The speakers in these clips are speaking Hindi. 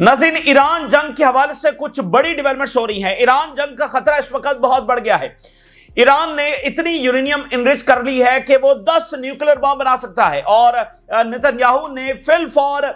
नाज़रीन, ईरान जंग के हवाले से कुछ बड़ी डेवलपमेंट्स हो रही हैं। ईरान जंग का खतरा इस वक्त बहुत बढ़ गया है। ईरान ने इतनी यूरेनियम इनरिच कर ली है कि वो 10 न्यूक्लियर बम बना सकता है और नेतन्याहू ने फिल फॉर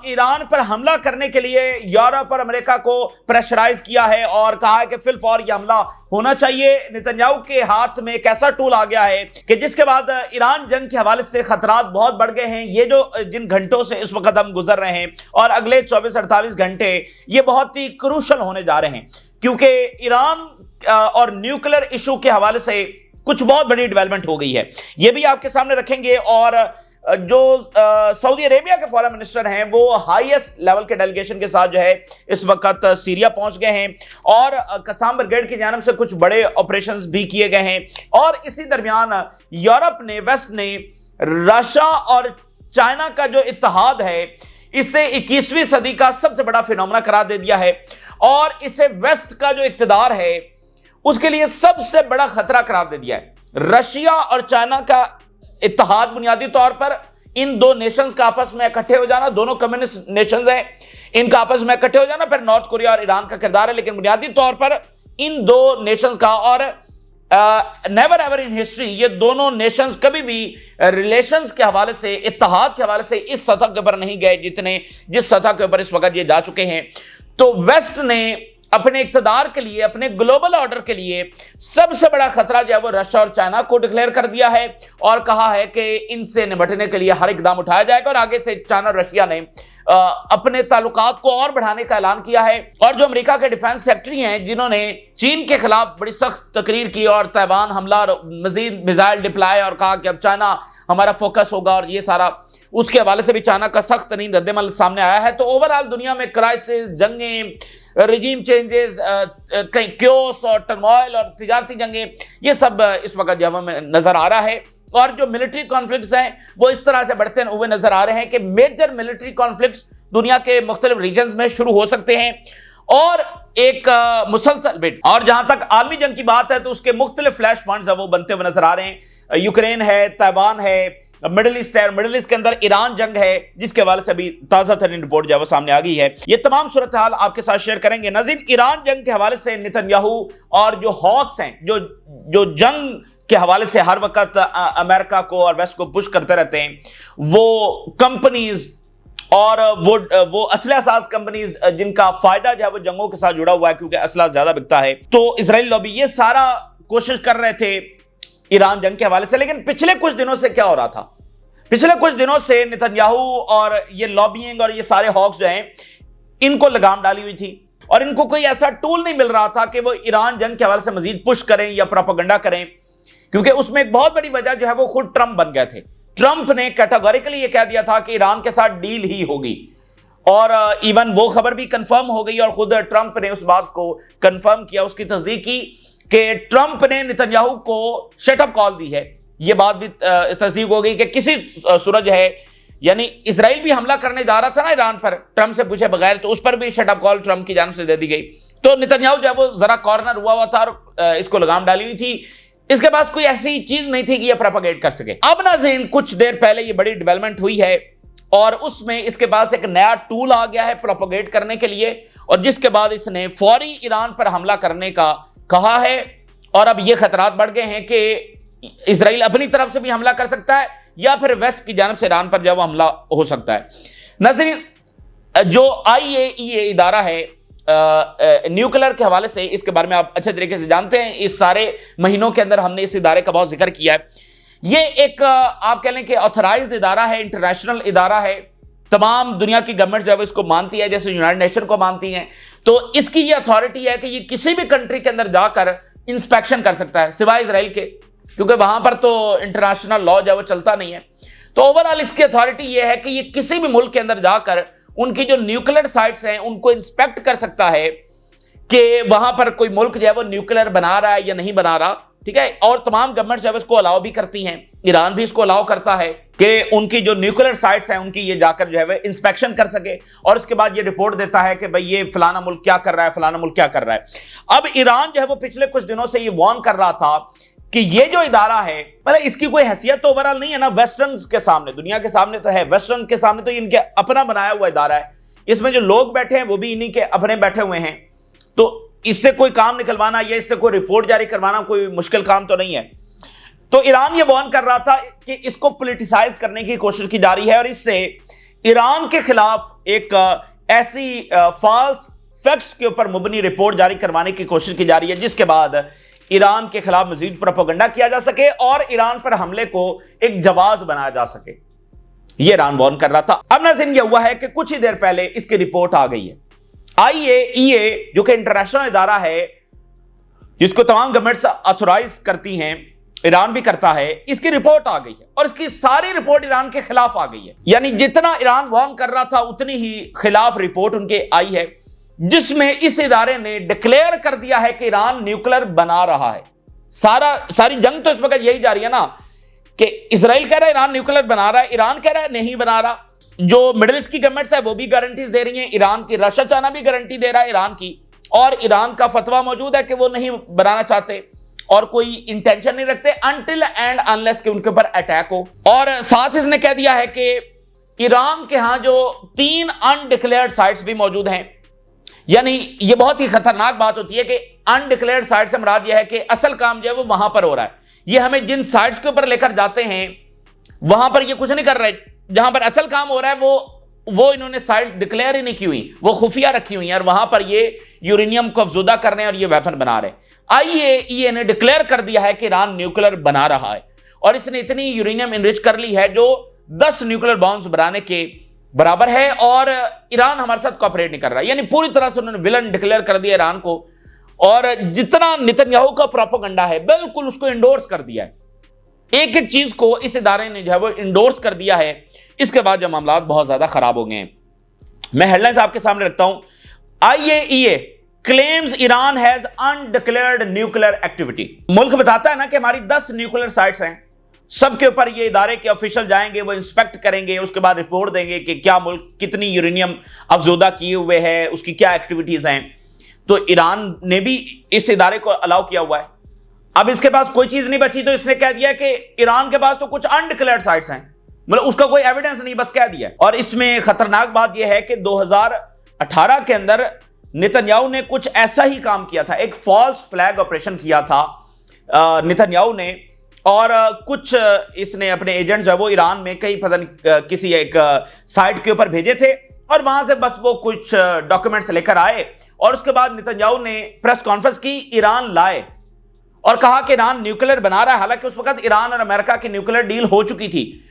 ईरान पर हमला करने के लिए यूरोप और अमेरिका को प्रेशराइज किया है और कहा है कि फिल फॉर यह हमला होना चाहिए। नेतन्याहू के हाथ में एक ऐसा टूल आ गया है कि जिसके बाद ईरान जंग के हवाले से खतरात बहुत बढ़ गए हैं। ये जो जिन घंटों से इस वक्त हम गुजर रहे हैं और अगले 24-48 घंटे ये बहुत ही क्रूशल होने जा रहे हैं, क्योंकि ईरान और न्यूक्लियर इशू के हवाले से कुछ बहुत बड़ी डेवलपमेंट हो गई है। यह भी आपके सामने रखेंगे। और जो सऊदी अरेबिया के फॉरेन मिनिस्टर हैं वो हाईएस्ट लेवल के डेलीगेशन के साथ जो है इस वक्त सीरिया पहुंच गए हैं और कसाम ब्रिगेड की जानिब से कुछ बड़े ऑपरेशंस भी किए गए हैं। और इसी दरमियान यूरोप ने, वेस्ट ने रशिया और चाइना का जो इत्तेहाद है इसे 21वीं सदी का सबसे बड़ा फिनोमेना करार दे दिया है और इसे वेस्ट का जो इक्तदार है उसके लिए सबसे बड़ा खतरा करार दे दिया है। रशिया और चाइना का इत्तेहाद बुनियादी तौर पर इन दो नेशंस का आपस में इकट्ठे हो जाना, दोनों कम्युनिस्ट नेशंस हैं, इनका आपस में इकट्ठे हो जाना, फिर नॉर्थ कोरिया और ईरान का किरदार है। लेकिन बुनियादी तौर पर इन दो नेशंस का और नेवर एवर इन हिस्ट्री ये दोनों नेशंस कभी भी रिलेशंस के हवाले से, इत्तेहाद के हवाले से इस सतह के ऊपर नहीं गए जिस सतह के ऊपर इस वक्त ये जा चुके हैं। तो वेस्ट ने अपने इक्तदार के लिए, अपने ग्लोबल ऑर्डर के लिए सबसे बड़ा खतरा जो है वो रशिया और चाइना को डिक्लेयर कर दिया है और कहा है कि इनसे निपटने के लिए हर इकदाम उठाया जाएगा। और आगे से चाइना और रशिया ने अपने ताल्लुकात को और बढ़ाने का ऐलान किया है। और जो अमेरिका के डिफेंस सेक्रेटरी हैं जिन्होंने चीन के खिलाफ बड़ी सख्त तकरीर की और ताइवान हमला, मजीद मिसाइल डिप्लॉय और कहा कि अब चाइना हमारा फोकस होगा और ये सारा, उसके हवाले से भी चाइना का सख्त तरीन रद्देमल सामने आया है। तो ओवरऑल दुनिया में क्राइसिस, जंगें, रिजीम चेंजेस, कहीं क्योस और टर्मोइल और तिजारती जंगें, ये सब इस वक्त जब में नजर आ रहा है। और जो मिलिट्री कॉन्फ्लिक्ट्स हैं वो इस तरह से बढ़ते हुए नजर आ रहे हैं कि मेजर मिलिट्री कॉन्फ्लिक्ट्स दुनिया के मुख्तलिफ रीजन्स में शुरू हो सकते हैं और एक मुसलसल बिट। और जहां तक आलमी जंग की बात है तो उसके मुख्तलिफ फ्लैश पॉइंट्स है वो बनते हुए नजर आ रहे हैं। यूक्रेन है, ताइवान है, मिडिल ईस्ट है, मिडिल ईस्ट के अंदर ईरान जंग है जिसके हवाले से अभी ताजा तरीन रिपोर्ट जो है सामने आ गई है। ये तमाम सूरत हाल आपके साथ शेयर करेंगे। नाज़रीन, ईरान जंग के हवाले से नेतन्याहू और जो हॉक्स हैं, जो जंग के हवाले से हर वक्त अमेरिका को और वेस्ट को पुश करते रहते हैं, वो कंपनीज और वो असला साज कंपनीज जिनका फायदा जो है वो जंगों के साथ जुड़ा हुआ है क्योंकि असला ज्यादा बिकता है, तो इजराइल लॉबी ये सारा कोशिश कर रहे थे ईरान जंग के हवाले से। लेकिन पिछले कुछ दिनों से क्या हो रहा था? पिछले कुछ दिनों से नेतन्याहू और ये लॉबिंग और ये सारे हॉक्स जो हैं इनको लगाम डाली हुई थी और इनको कोई ऐसा टूल नहीं मिल रहा था कि वो ईरान जंग के हवाले से मजीद पुश करें या प्रोपेगेंडा करें, क्योंकि उसमें एक बहुत बड़ी वजह जो है वो खुद ट्रंप बन गए थे। ट्रंप ने कैटेगोरिकली ये कह दिया था कि ईरान के साथ डील ही होगी और इवन वो खबर भी कंफर्म हो गई और खुद ट्रंप ने उस बात को कंफर्म किया, उसकी तस्दीक की कि ट्रंप ने नेतन्याहू को शटअप कॉल दी है। यह बात भी तस्दीक हो गई कि किसी सूरज है, यानी इजराइल भी हमला करने जा रहा था ना ईरान पर ट्रंप से पूछे बगैर, तो उस पर भी शटअप कॉल ट्रंप की जानिब से दे दी गई। तो नेतन्याहू जो है वो जरा कॉर्नर हुआ था और इसको लगाम डाली हुई थी। इसके पास कोई ऐसी चीज नहीं थी कि यह प्रोपेगेट कर सके। अब नाज़रीन, कुछ देर पहले ये बड़ी डेवलपमेंट हुई है और उसमें इसके पास एक नया टूल आ गया है प्रोपेगेट करने के लिए, और जिसके बाद इसने फौरी ईरान पर हमला करने का कहा है। और अब ये खतरात बढ़ गए हैं कि इजराइल अपनी तरफ से भी हमला कर सकता है या फिर वेस्ट की जानिब से ईरान पर जब हमला हो सकता है। नाज़रीन, जो IAEA इदारा है न्यूक्लियर के हवाले से, इसके बारे में आप अच्छे तरीके से जानते हैं। इस सारे महीनों के अंदर हमने इस इदारे का बहुत जिक्र किया है। ये एक आप कह लें कि ऑथराइज्ड इदारा है, इंटरनेशनल इदारा है। तमाम दुनिया की गवर्नमेंट जो है इसको मानती है, जैसे यूनाइटेड नेशन को मानती हैं। तो इसकी ये अथॉरिटी है कि ये किसी भी कंट्री के अंदर जाकर इंस्पेक्शन कर सकता है सिवाय इजराइल के, क्योंकि वहां पर तो इंटरनेशनल लॉ जो है वो चलता नहीं है। तो ओवरऑल इसकी अथॉरिटी ये है कि ये किसी भी मुल्क के अंदर जाकर उनकी जो न्यूक्लियर साइट्स हैं उनको इंस्पेक्ट कर सकता है कि वहां पर कोई मुल्क जो है वो न्यूक्लियर बना रहा है या नहीं बना रहा, ठीक है। और तमाम गवर्नमेंट जो है इसको अलाउ भी करती हैं, ईरान भी इसको अलाउ करता है कि उनकी जो न्यूक्लियर साइट्स हैं उनकी ये जाकर जो है वो इंस्पेक्शन कर सके और उसके बाद ये रिपोर्ट देता है कि भाई ये फलाना मुल्क क्या कर रहा है, फलाना मुल्क क्या कर रहा है। अब ईरान जो है वो पिछले कुछ दिनों से ये वार्न कर रहा था कि ये जो इदारा है, मतलब इसकी कोई हैसियत तो ओवरऑल नहीं है ना वेस्टर्न के सामने, दुनिया के सामने तो है, वेस्टर्न के सामने तो इनके अपना बनाया हुआ इदारा है। इसमें जो लोग बैठे हैं वो भी इन्हीं के अपने बैठे हुए हैं। तो इससे कोई काम निकलवाना या इससे कोई रिपोर्ट जारी करवाना कोई मुश्किल काम तो नहीं है। तो ईरान ये वार्न कर रहा था कि इसको पॉलिटिसाइज करने की कोशिश की जा रही है और इससे ईरान के खिलाफ एक ऐसी फॉल्स फैक्ट्स के ऊपर मुबनी रिपोर्ट जारी करवाने की कोशिश की जा रही है जिसके बाद ईरान के खिलाफ मजीद प्रोपेगेंडा किया जा सके और ईरान पर हमले को एक जवाब बनाया जा सके। यह ईरान वार्न कर रहा था। अब नाज़रीन यह हुआ है कि कुछ ही देर पहले इसकी रिपोर्ट आ गई है। IAEA जो कि इंटरनेशनल इदारा है जिसको तमाम गवर्नमेंट्स ऑथोराइज करती हैं, ईरान भी करता है, इसकी रिपोर्ट आ गई है और इसकी सारी रिपोर्ट ईरान के खिलाफ आ गई है। यानी जितना ईरान वार्न कर रहा था उतनी ही खिलाफ रिपोर्ट उनके आई है, जिसमें इस इदारे ने डिक्लेयर कर दिया है कि ईरान न्यूक्लियर बना रहा है। सारी जंग तो इस वक्त यही जा रही है ना कि इजराइल कह रहा है ईरान न्यूक्लियर बना रहा है, ईरान कह रहा है नहीं बना रहा। जो मिडिल ईस्ट की गवर्नमेंट्स है वो भी गारंटीज दे रही हैं, ईरान की रशिया चाइना भी गारंटी दे रहा है ईरान की, और ईरान का फतवा मौजूद है कि वो नहीं बनाना चाहते और कोई इंटेंशन नहीं रखते अनटिल एंड अनलेस कि उनके ऊपर अटैक हो। और साथ इसने कह दिया है कि ईरान के यहां जो 3 अनडिक्लेयर्ड साइट्स भी मौजूद हैं। यानी ये बहुत ही खतरनाक बात होती है कि अनडिक्लेयर्ड साइट से मुराद यह है कि असल काम जो है वो वहां पर हो रहा है। ये हमें जिन साइट्स के ऊपर लेकर जाते हैं वहां पर ये कुछ नहीं कर रहे, जहां पर असल काम हो रहा है वो इन्होंने साइट्स डिक्लेयर ही नहीं की हुई, वो खुफिया रखी हुई हैं और वहां पर ये यूरेनियम को अफजुदा कर रहे हैं और ये वेपन बना रहे हैं। IAEA ने डिक्लेयर कर दिया है कि ईरान न्यूक्लियर बना रहा है और इसने इतनी यूरेनियम इनरिच कर ली है जो 10 न्यूक्लियर बॉम्ब्स बनाने के बराबर है और ईरान हमारे साथ कोऑपरेट नहीं कर रहा। यानी पूरी तरह से उन्होंने विलन डिक्लेयर कर दिया ईरान को और जितना नेतन्याहू का प्रोपेगेंडा है बिल्कुल उसको इंडोर्स कर दिया है। एक एक चीज को इस इदारे ने जो है वो इंडोर्स कर दिया है। इसके बाद जो मामला बहुत ज्यादा खराब हो गए हैं। मैं हेडलाइंस आपके सामने रखता हूं। IAEA claims Iran has undeclared nuclear activity. मुल्क बताता है ना कि हमारी 10 न्यूक्लियर साइट्स हैं, सबके ऊपर ये इदारे के ऑफिशियल जाएंगे, वो इंस्पेक्ट करेंगे, उसके बाद रिपोर्ट देंगे कि क्या मुल्क कितनी यूरेनियम अफजुदा किए हुए है, उसकी क्या एक्टिविटीज हैं। तो ईरान ने भी इस इदारे को अलाउ किया हुआ है। अब इसके पास कोई चीज नहीं बची तो इसने कह दिया कि ईरान के पास तो कुछ अनडिक्लेयर्ड साइट्स हैं, मतलब उसका कोई एविडेंस नहीं, बस कह दिया। और इसमें खतरनाक बात यह है कि 2018 के अंदर नेतन्याहू ने कुछ ऐसा ही काम किया था, एक फॉल्स फ्लैग ऑपरेशन किया था नेतन्याहू ने, और कुछ इसने अपने एजेंट जो है वो ईरान में कहीं पता नहीं किसी एक साइट के ऊपर भेजे थे और वहां से बस वो कुछ डॉक्यूमेंट्स लेकर आए और उसके बाद नेतन्याहू ने प्रेस कॉन्फ्रेंस की, ईरान लाए और कहा कि ईरान न्यूक्लियर बना रहा है। हालांकि उस वक्त ईरान और अमेरिका की न्यूक्लियर डील हो चुकी थी,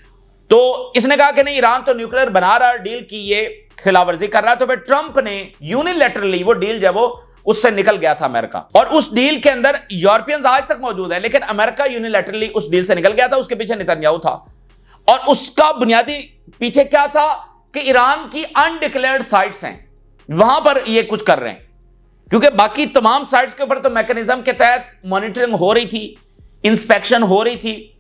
तो इसने कहा कि नहीं ईरान तो न्यूक्लियर बना रहा है, डील की ये खिलाफवर्जी कर रहा है। तो फिर ट्रंप ने यूनिलैटरली वो डील जो है वो उससे निकल गया था अमेरिका, और उस डील के अंदर यूरोपियंस आज तक मौजूद है, लेकिन अमेरिका यूनिलैटरली उस डील से निकल गया था। उसके पीछे नेतन्याहू था और उसका बुनियादी पीछे क्या था कि ईरान की अनडिक्लेयर्ड साइट्स हैं, वहां पर ये कुछ कर रहे हैं, क्योंकि बाकी तमाम साइट्स के ऊपर तो मैकेनिज्म के तहत मॉनिटरिंग हो रही थी, इंस्पेक्शन हो रही थी।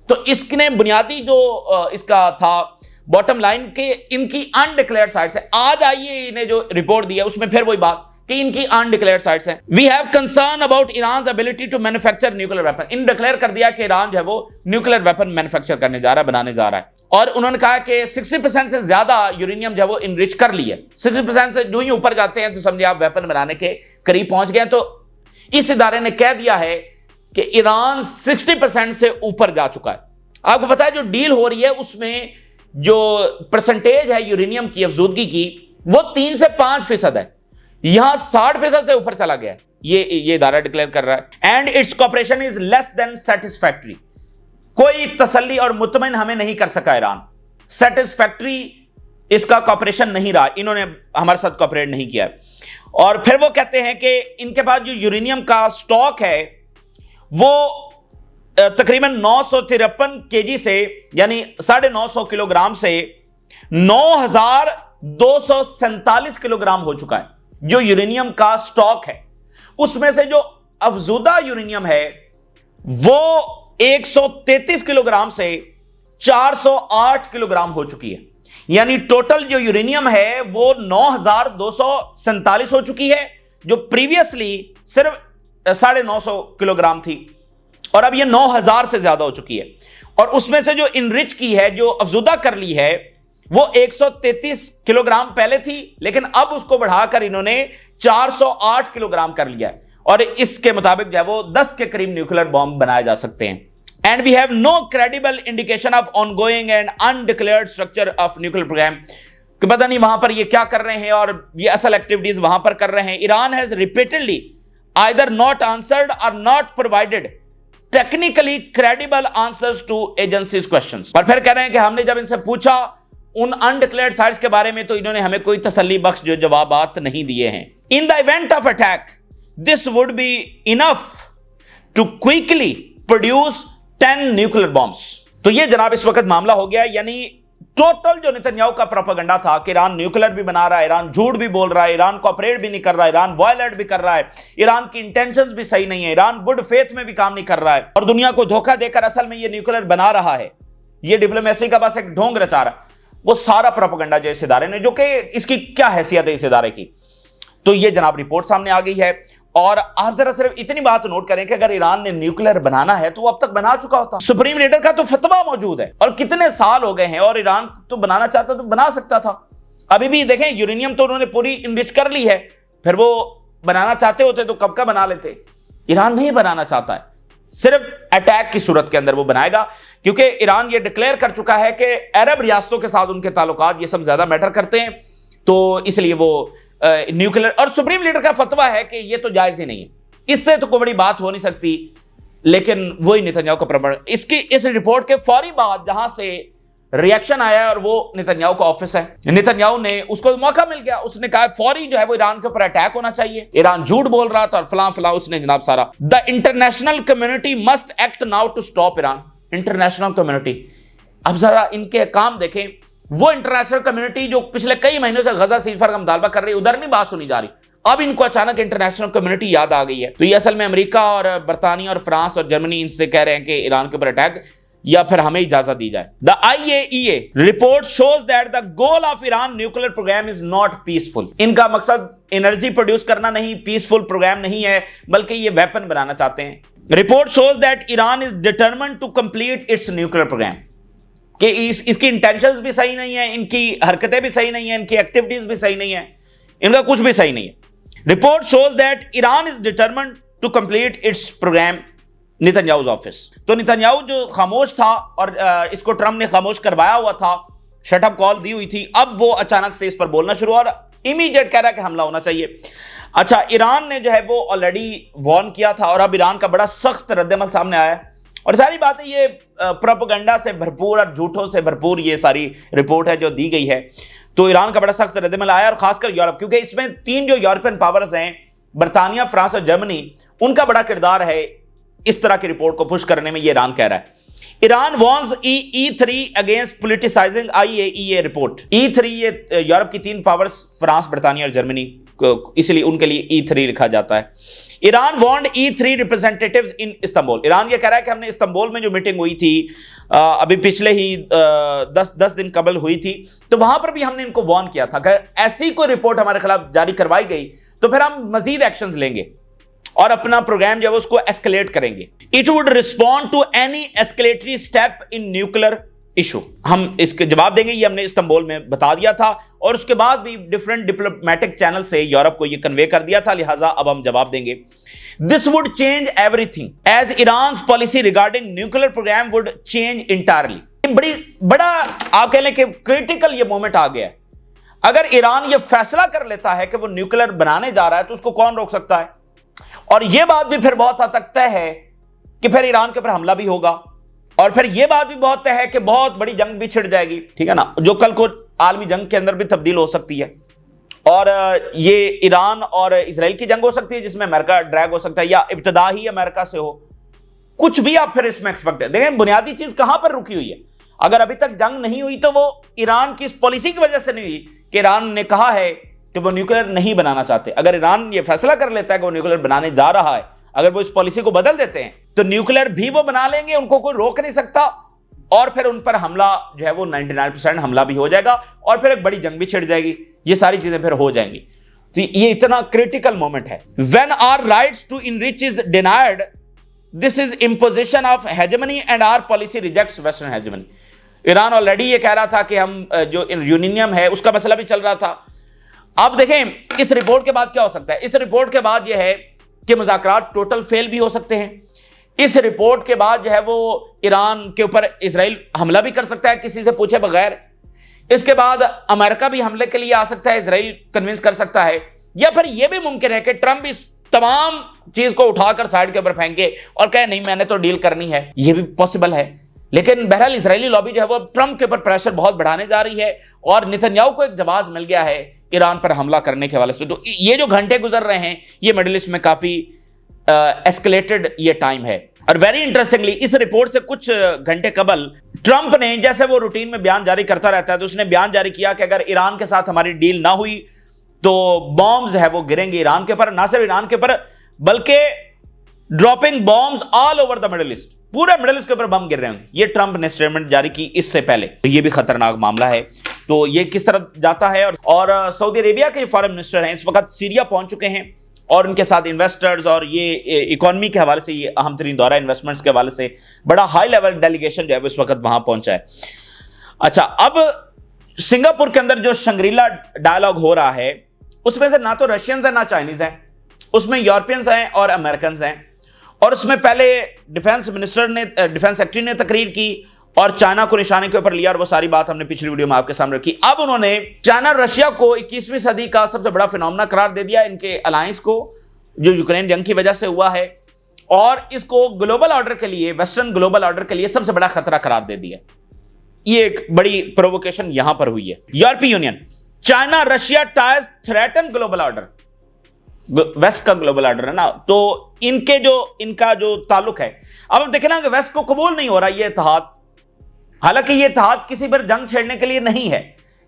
तो इसने बुनियादी जो इसका था बॉटम लाइन के इनकी अनडिक्लेयर्ड साइट्स है। आज आइए इन्हें जो रिपोर्ट दिया उसमें फिर वही बात कि इनकी अनडिक्लेयर्ड साइट्स हैं। We have concern about Iran's ability to manufacture nuclear weapon. इन डिक्लेयर कर दिया कि ईरान जो है वो न्यूक्लियर वेपन मैन्युफैक्चर करने जा रहा है, बनाने जा रहा है। और उन्होंने कहा कि 60% से ज्यादा यूरेनियम जो है वो इनरिच कर ली है। 60% से जो ही ऊपर जाते हैं तो समझिए आप वेपन बनाने के करीब पहुंच गए। तो इस इदारे ने कह दिया है कि ईरान 60% से ऊपर जा चुका है। आपको पता है जो डील हो रही है उसमें जो परसेंटेज है यूरेनियम की अफजूदगी की वो 3 से 5% है, यहां 60% से ऊपर चला गया है। ये इदारा डिक्लेयर कर रहा है। And its cooperation is less than satisfactory. कोई तसल्ली और मुतमईन हमें नहीं कर सका ईरान, सेटिस्फैक्टरी इसका कॉपरेशन नहीं रहा, इन्होंने हमारे साथ कॉपरेट नहीं किया। और फिर वो कहते हैं कि इनके पास जो यूरेनियम का स्टॉक है वो तकरीबन 953 केजी से यानी 950 किलोग्राम से 9247 किलोग्राम हो चुका है। जो यूरेनियम का स्टॉक है उसमें से जो अफजुदा यूरेनियम है वो 133 किलोग्राम से 408 किलोग्राम हो चुकी है। यानी टोटल जो यूरेनियम है वो 9247 हो चुकी है, जो प्रीवियसली सिर्फ 950 किलोग्राम थी और अब ये 9000 से ज्यादा हो चुकी है। और उसमें से जो इनरिच की है, जो अफजुदा कर ली है, वो 133 किलोग्राम पहले थी, लेकिन अब उसको बढ़ाकर इन्होंने 408 किलोग्राम कर लिया है, और इसके मुताबिक जो है वो 10 के करीब न्यूक्लियर बॉम्ब बनाए जा सकते हैं। And we have no credible indication of ongoing and undeclared structure of nuclear program, कि पता नहीं वहां पर ये क्या कर रहे हैं और ये असल एक्टिविटीज वहां पर कर रहे हैं। Iran has repeatedly either not answered और not provided technically credible answers to agencies questions. और फिर कह रहे हैं कि हमने जब इनसे पूछा उन अनडिक्लेयर्ड साइट्स के बारे में तो इन्होंने हमें कोई तसल्ली बख्श जो जवाबात नहीं दिए हैं। In the event of attack this would be enough to quickly produce 10 nuclear bombs. तो ये जनाब इस वक्त मामला हो गया, यानी टोटल जो नेतन्याहू का प्रोपेगेंडा था कि ईरान न्यूक्लियर भी बना रहा है, ईरान झूठ भी बोल रहा है, ईरान कोऑपरेट भी नहीं कर रहा है, ईरान वायलेट भी कर रहा है, ईरान की इंटेंशंस भी सही नहीं है, ईरान गुड फेथ में भी काम नहीं कर रहा है और दुनिया को धोखा देकर असल में ये न्यूक्लियर बना रहा है, ये डिप्लोमेसी का बस एक ढोंग रचा रहा, वो सारा प्रोपेगेंडा जो इस इदारे ने, जो कि इसकी क्या हैसियत है इस इदारे की, तो ये जनाब रिपोर्ट सामने आ गई है। और आप जरा सिर्फ इतनी बात नोट करें कि अगर ईरान ने न्यूक्लियर बनाना है तो वो अब तक बना चुका होता। सुप्रीम लीडर का तो फतवा मौजूद है और कितने साल हो गए हैं, और ईरान तो बनाना चाहता तो बना सकता था। अभी भी देखें यूरेनियम तो उन्होंने पूरी इनरिच कर ली है, फिर वो बनाना चाहते होते तो कब का बना लेते। ईरान नहीं बनाना चाहता है, सिर्फ अटैक की सूरत के अंदर वो बनाएगा, क्योंकि ईरान ये डिक्लेयर कर चुका है कि अरब रियासतों के साथ उनके ताल्लुकात ये सब ज्यादा मैटर करते हैं, तो इसलिए वो न्यूक्लियर। और सुप्रीम लीडर का फतवा है कि ये तो जायज ही नहीं है, इससे तो कोई बड़ी बात हो नहीं सकती, लेकिन वही नेतन्याहू का प्रबंध। इस रिपोर्ट के फौरी बाद जहां से रिएक्शन आया है और वो नेतन्याहू का ऑफिस है, नेतन्याहू ने उसको मौका मिल गया, उसने कहा फौरी जो है वो ईरान के ऊपर अटैक होना चाहिए, ईरान झूठ बोल रहा था और फलां फलां, उसने जनाब सारा। The international community must act now to stop Iran. International community, अब जरा इनके काम देखें, वो इंटरनेशनल कम्युनिटी जो पिछले कई महीनों से गजा सीजफायर का मुतालबा कर रही है, उधर नहीं बात सुनी जा रही, अब इनको अचानक इंटरनेशनल कम्युनिटी याद आ गई है। तो ये असल में अमेरिका और बरतानिया और फ्रांस और जर्मनी इनसे कह रहे हैं कि ईरान के ऊपर अटैक या फिर हमें इजाजत दी जाए। The IAEA report shows that the goal of Iran nuclear program is not peaceful. इनका मकसद एनर्जी प्रोड्यूस करना नहीं, पीसफुल प्रोग्राम नहीं है, बल्कि ये वेपन बनाना चाहते हैं। Report shows that Iran is determined to complete its nuclear program, कि इसकी इंटेंशंस भी सही नहीं है, इनकी हरकतें भी सही नहीं है, इनकी एक्टिविटीज भी सही नहीं है, इनका कुछ भी सही नहीं है। Report shows that Iran is determined to complete its program Netanyahu's office. तो नेतन्याहू जो खामोश था और इसको ट्रम्प ने खामोश करवाया हुआ था, शटअप कॉल दी हुई थी, अब वो अचानक से इस पर बोलना शुरू और इमीडिएट कह रहा है कि हमला होना चाहिए। अच्छा, ईरान ने जो है वो ऑलरेडी वार्न किया था और अब ईरान का बड़ा सख्त रद्दमल सामने आया है, और सारी बातें ये प्रोपेगेंडा से भरपूर और झूठों से भरपूर ये सारी रिपोर्ट है जो दी गई है। तो ईरान का बड़ा सख्त रद्दमल आया, और खासकर यूरोप, क्योंकि इसमें 3 जो यूरोपियन पावर्स हैं, बरतानिया, फ्रांस और जर्मनी, उनका बड़ा किरदार है इस तरह की रिपोर्ट को पुश करने में। ये ईरान कह रहा है Iran warns E3 against politicising IAEA report. E3 ये यूरोप की 3 पावर्स, फ्रांस, बरतानिया और जर्मनी, इसलिए उनके लिए E3 लिखा जाता है। Iran warned E3 representatives in Istanbul. Iran ये कह रहा है कि हमने इस्तांबुल में जो मीटिंग हुई थी अभी पिछले ही 10 दिन कबल हुई थी, तो वहां पर भी हमने इनको वॉर्न किया था कि ऐसी कोई रिपोर्ट हमारे खिलाफ जारी करवाई गई तो फिर हम मजीद एक्शंस लेंगे और अपना प्रोग्राम जो है उसको एस्केलेट करेंगे। It would respond to any escalatory step in nuclear issue. हम इसके जवाब देंगे, ये हमने इस्तांबुल में बता दिया था और उसके बाद भी डिफरेंट डिप्लोमेटिक चैनल से यूरोप को ये कन्वे कर दिया था, लिहाजा अब हम जवाब देंगे। This would change everything as Iran policy regarding nuclear program would change entirely. बड़ा आप कह लें कि क्रिटिकल ये मोमेंट आ गया है। अगर ईरान ये फैसला कर लेता है कि वो न्यूक्लियर बनाने जा रहा है तो उसको कौन रोक सकता है? और यह बात भी फिर बहुत हद तक तय है कि फिर ईरान के ऊपर हमला भी होगा, और फिर यह बात भी बहुत तय है कि बहुत बड़ी जंग भी छिड़ जाएगी, ठीक है ना, जो कल को आलमी जंग के अंदर भी तब्दील हो सकती है। और ये ईरान और इजराइल की जंग हो सकती है जिसमें अमेरिका ड्रैग हो सकता है, या इब्तदा ही अमेरिका से हो, कुछ भी आप फिर इसमें एक्सपेक्ट है। देखें बुनियादी चीज कहां पर रुकी हुई है। अगर अभी तक जंग नहीं हुई तो वो ईरान की इस पॉलिसी की वजह से नहीं हुई कि ईरान ने कहा है कि वो न्यूक्लियर नहीं बनाना चाहते। अगर ईरान ये फैसला कर लेता है कि वो न्यूक्लियर बनाने जा रहा है, अगर वो इस पॉलिसी को बदल देते हैं तो न्यूक्लियर भी वो बना लेंगे, उनको कोई रोक नहीं सकता, और फिर उन पर हमला जो है वो 99% हमला भी हो जाएगा और फिर एक बड़ी जंग भी छिड़ जाएगी। ये सारी चीजें फिर हो जाएंगी। तो ये इतना क्रिटिकल मोमेंट है। When our rights to enrich is denied, this is imposition of hegemony and our policy rejects western hegemony. Iran already ये कह रहा था कि हम जो यूरेनियम है उसका मसला भी चल रहा था। अब देखें इस रिपोर्ट के बाद क्या हो सकता है। इस रिपोर्ट के बाद यह है कि मुज़ाकरात टोटल फेल भी हो सकते हैं। इस रिपोर्ट के बाद जो है वो ईरान के ऊपर इजराइल हमला भी कर सकता है किसी से पूछे बगैर। इसके बाद अमेरिका भी हमले के लिए आ सकता है, इजराइल कन्विंस कर सकता है, या फिर यह भी मुमकिन है कि ट्रंप इस तमाम चीज को उठाकर साइड के ऊपर फेंके और कहे नहीं मैंने तो डील करनी है। यह भी पॉसिबल है। लेकिन बहरहाल इजरायली लॉबी जो है वो ट्रंप के ऊपर प्रेशर बहुत बढ़ाने जा रही है और नेतन्याहू को एक जवाब मिल गया है ईरान पर हमला करने के हवाले से। तो ये जो घंटे गुजर रहे हैं ये मिडिल ईस्ट में काफी एस्केलेटेड ये टाइम है। और वेरी इंटरेस्टिंगली इस रिपोर्ट से कुछ घंटे कबल ट्रंप ने, जैसे वो रूटीन में बयान जारी करता रहता है, तो उसने बयान जारी किया कि अगर ईरान के साथ हमारी डील ना हुई तो बॉम्ब्स है वो गिरेंगे ईरान के ऊपर, ना सिर्फ ईरान के ऊपर बल्कि dropping bombs all over the middle east, पूरे मिडिल ईस्ट के ऊपर बम गिर रहे होंगे। ये ट्रंप ने स्टेटमेंट जारी की इससे पहले। तो ये भी खतरनाक मामला है। तो ये किस तरह जाता है। और सऊदी अरेबिया के फॉरेन मिनिस्टर हैं इस वक्त सीरिया पहुंच चुके हैं और उनके साथ इन्वेस्टर्स और ये इकोनॉमी के हवाले से ये अहम तरीन दौरा इन्वेस्टमेंट्स के हवाले से बड़ा हाई लेवल डेलीगेशन जो है इस वक्त वहां पहुंचा है। अच्छा, अब सिंगापुर के अंदर जो शंग्रीला डायलॉग हो रहा है उसमें से ना तो रशियंस है ना चाइनीज हैं, उसमें यूरोपियंस हैं और अमेरिकन हैं। और उसमें पहले डिफेंस मिनिस्टर ने, डिफेंस सेक्रेटरी ने तकरीर की और चाइना को निशाने के ऊपर लिया और वो सारी बात हमने पिछली वीडियो में आपके सामने रखी। अब उन्होंने चाइना रशिया को 21वीं सदी का सबसे बड़ा फिनोमेना करार दे दिया, इनके अलायंस को जो यूक्रेन जंग की वजह से हुआ है, और इसको ग्लोबल ऑर्डर के लिए, वेस्टर्न ग्लोबल ऑर्डर के लिए सबसे बड़ा खतरा करार दे दिया। ये एक बड़ी प्रोवोकेशन यहां पर हुई है। यूरोपीय union, China Russia ties threaten global order, west का ग्लोबल ऑर्डर है ना, तो इनका जो ताल्लुक है। अब देखें ना कि वेस्ट को कबूल नहीं हो रहा ये इत्तेहाद। हालांकि ये इत्तेहाद किसी पर जंग छेड़ने के लिए नहीं है,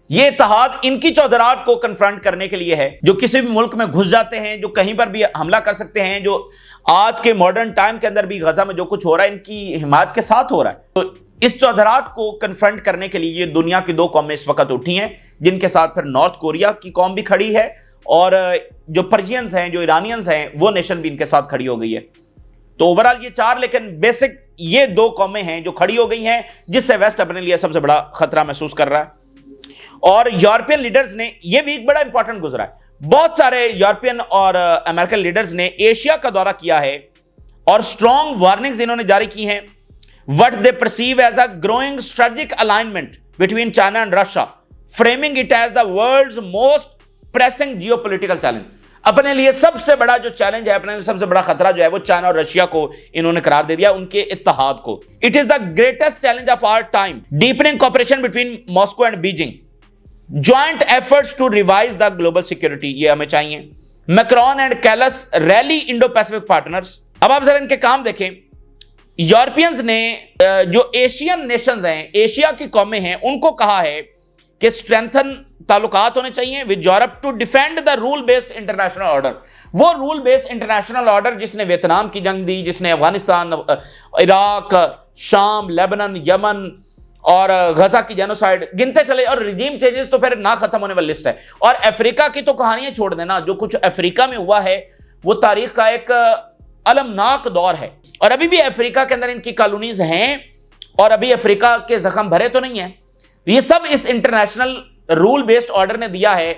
ये इत्तेहाद इनकी चौधराहट को कन्फ्रंट करने के लिए है, जो किसी भी मुल्क में घुस जाते हैं, जो कहीं पर भी हमला कर सकते हैं, जो आज के मॉडर्न टाइम के अंदर भी गजा में जो कुछ हो रहा है इनकी हिमायत के साथ हो रहा है। तो इस चौधराहट को कन्फ्रंट करने के लिए ये दुनिया की दो कौमें इस वक्त उठी हैं, जिनके साथ फिर नॉर्थ कोरिया की कौम भी खड़ी है और जो पर्शियंस हैं, जो ईरानियंस हैं, वो नेशन भी इनके साथ खड़ी हो गई है। तो ओवरऑल ये चार, लेकिन बेसिक ये दो कौमें हैं जो खड़ी हो गई हैं, जिससे वेस्ट अपने लिए सबसे बड़ा खतरा महसूस कर रहा है। और यूरोपियन लीडर्स ने, ये वीक बड़ा इंपॉर्टेंट गुजरा है, बहुत सारे यूरोपियन और अमेरिकन लीडर्स ने एशिया का दौरा किया है और स्ट्रॉन्ग वार्निंग्स इन्होंने जारी की हैं। What they perceive as a growing strategic alignment between China and Russia, framing it as the world's most pressing geopolitical challenge. अपने लिए सबसे बड़ा जो चैलेंज है, अपने लिए सबसे बड़ा खतरा जो है वो चाइना और रशिया को इन्होंने करार दे दिया, उनके इत्तेहाद को। It is the greatest challenge of our time, deepening cooperation between Moscow and Beijing, joint efforts to revise the global security, ये हमें चाहिए। Macron and Kallas rally Indo Pacific partners. अब आप जरा इनके काम देखें। यूरोपियंस ने जो एशियन नेशंस हैं, एशिया की कौमें हैं, उनको कहा है कि स्ट्रेंथन ताल्लुकात होने चाहिए with Europe to defend the rule based international order. वो रूल बेस्ड इंटरनेशनल ऑर्डर जिसने वियतनाम की जंग दी, जिसने अफगानिस्तान, इराक, शाम, लेबनान, यमन और गजा की जेनोसाइड गिनते चले, और रिजीम चेंजेस तो फिर ना खत्म होने वाली लिस्ट है। और अफ्रीका की तो कहानियां छोड़ देना, जो कुछ अफ्रीका में हुआ है वो तारीख का एक अलमनाक दौर है। और अभी भी अफ्रीका के अंदर इनकी कॉलोनीज हैं और अभी अफ्रीका के जख्म भरे तो नहीं है। ये सब इस इंटरनेशनल रूल बेस्ड ऑर्डर ने दिया है।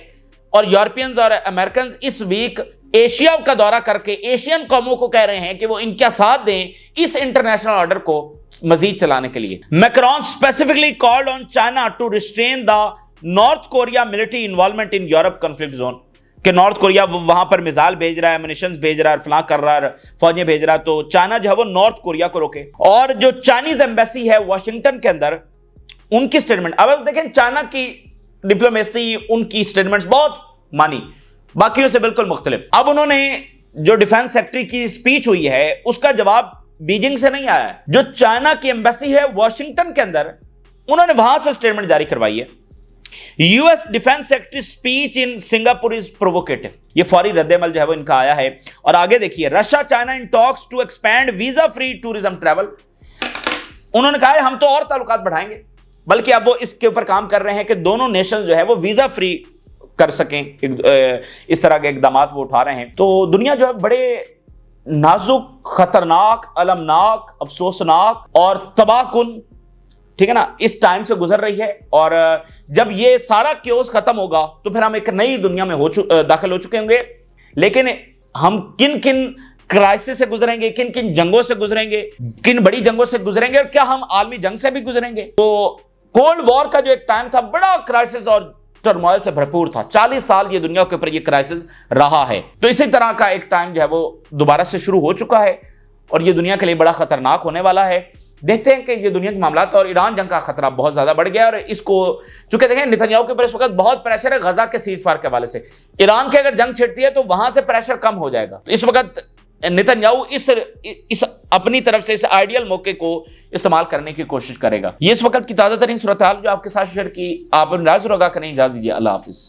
और यूरोपियंस और अमेरिकन इस वीक एशिया का दौरा करके एशियन कौमों को कह रहे हैं कि वो इनका साथ दें इस इंटरनेशनल ऑर्डर को मजीद चलाने के लिए। Macron specifically called on China to restrain the North Korea military involvement in Europe conflict zone, कि नॉर्थ कोरिया वहां पर मिसाइल भेज रहा है, एमिनिशंस भेज रहा है, फलां कर रहा है, फौजें भेज रहा है, तो चाइना जो है वो नॉर्थ कोरिया को रोके। और जो चाइनीज एम्बेसी है वॉशिंगटन के अंदर, उनकी स्टेटमेंट, अब देखें चाइना की डिप्लोमेसी, उनकी स्टेटमेंट्स बहुत मानी, बाकियों से बिल्कुल मुख्तलिफ। अब उन्होंने जो डिफेंस सेक्रेटरी की स्पीच हुई है उसका जवाब बीजिंग से नहीं आया है। जो चाइना की एम्बेसी है वॉशिंगटन के अंदर, उन्होंने वहां से स्टेटमेंट जारी करवाई है। US defence secretary speech in Singapore is provocative, ये फौरी रद्देमल जो है वो इनका आया है। और आगे देखिए, Russia China in talks to expand visa free tourism travel. उन्होंने कहा है हम तो और ताल्लुकात बढ़ाएंगे, बल्कि अब वो इसके ऊपर काम कर रहे हैं कि दोनों नेशन जो है वो वीजा फ्री कर सकें। इस तरह के इकदाम वो उठा रहे हैं। तो दुनिया जो है बड़े नाजुक, खतरनाक, अलमनाक, अफसोसनाक और तबाहकुन, ठीक है ना, इस टाइम से गुजर रही है। और जब ये सारा क्योस खत्म होगा तो फिर हम एक नई दुनिया में दाखिल हो चुके होंगे। लेकिन हम किन किन क्राइसिस से गुजरेंगे, किन किन जंगों से गुजरेंगे, किन बड़ी जंगों से गुजरेंगे, और क्या हम आलमी जंग से भी गुजरेंगे? तो कोल्ड वॉर का जो एक टाइम था बड़ा क्राइसिस और टर्मोइल से भरपूर था। 40 साल ये दुनिया के ऊपर ये क्राइसिस रहा है। तो इसी तरह का एक टाइम जो है वो दोबारा से शुरू हो चुका है और ये दुनिया के लिए बड़ा खतरनाक होने वाला है। देखते हैं कि ये दुनिया के मामलात और ईरान जंग का खतरा बहुत ज्यादा बढ़ गया। और इसको चूंकि देखें नेतन्याहू के ऊपर इस वक्त बहुत प्रेशर है गजा के सीज फायर के हवाले से। ईरान की अगर जंग छिड़ती है तो वहां से प्रेशर कम हो जाएगा। तो इस वक्त नेतन्याहू इस अपनी तरफ से इस आइडियल मौके को इस्तेमाल करने की कोशिश करेगा। ये इस वक्त की ताजा तरीन सूरत हाल जो आपके साथ शेयर की। आप राज रोगा करें, इजाजत दीजिए। अल्लाह हाफिज।